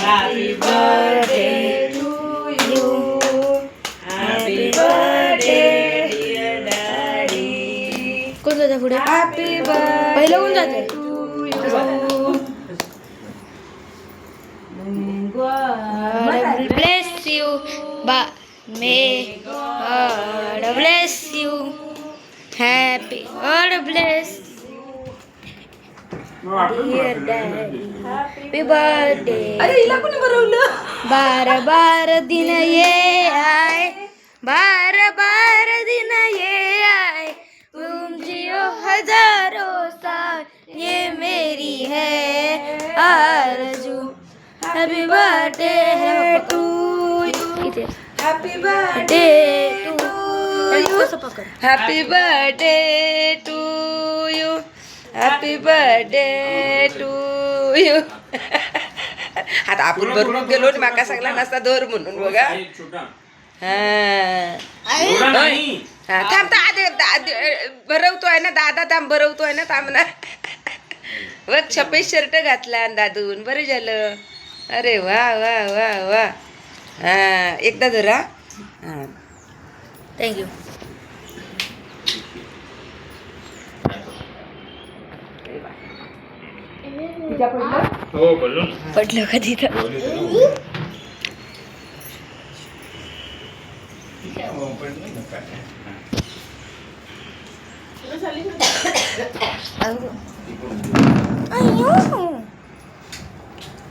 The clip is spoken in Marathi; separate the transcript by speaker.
Speaker 1: Happy birthday to you. Happy birthday dear daddy.
Speaker 2: कोण जाते पुढे?
Speaker 1: Happy birthday
Speaker 2: पहिलं कोण जाते?
Speaker 1: to you.
Speaker 2: God bless you. May God bless you. Happy God bless dear daddy. Happy birthday.
Speaker 1: अरे हिला कोणी बरवलं?
Speaker 2: बार बार दिन ये आए, बार बार दिन ये आए, तुम जियो हजारों साल, ये मेरी है आरज़ू. Happy birthday to you.
Speaker 1: Happy birthday
Speaker 2: day to
Speaker 1: you. Happy birthday to you. Happy birthday to you. आता आपण बरोबर गेलो आणि माका सांगला नसता दर म्हणून बघा. हा थांब भरवतोय ना दादा, थांब भरवतोय ना, थांब ना. बघ छपे शर्ट घातला दादून, बरं झालं. अरे वा वा वा वा. हा एकदा धरा. हा
Speaker 2: थँक्यू.
Speaker 3: हो बोललो ना.
Speaker 2: पडलं कधी तर अयो.